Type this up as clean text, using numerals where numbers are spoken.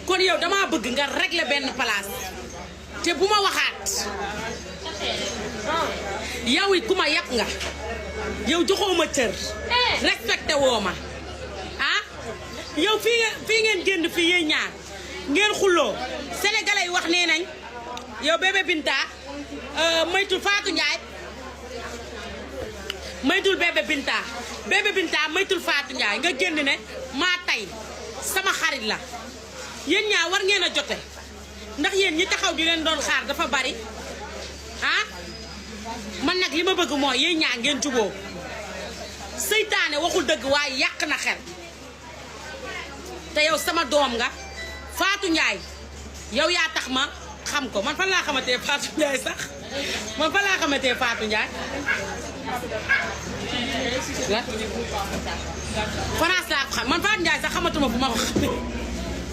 kon yow damaa bëgg nga régler benn place te bu ma waxaat yow it ku ma yàpp nga yow joxoo ma cër respecté woo ma ah yow fii ngeen génn fii yéen ñaar ngeen xulloo sénégalais yi wax nee nañ yow bébé Binta moytul Fatou Ndiaye moytul bébé Binta moytul Fatou Ndiaye nga génn ne maa tay sama xarit la yéen ñaar war ngeen a jote ndax yéen ñi taxaw di leen doon xaar dafa bari ah man nag li ma bëgg mooy yéen ñaar ngeen juboo seytaane waxul dëgg waaye yàq na xel te yow sama doom nga Fatou Ndiaye yow yaa tax ma xam ko man fan laa xamantee Fatou Ndiaye sax man fan laa xamantee Fatou Ndiaye la France laa ko xam man Fatou Ndiaye sax xamatuma fu ma ko xamee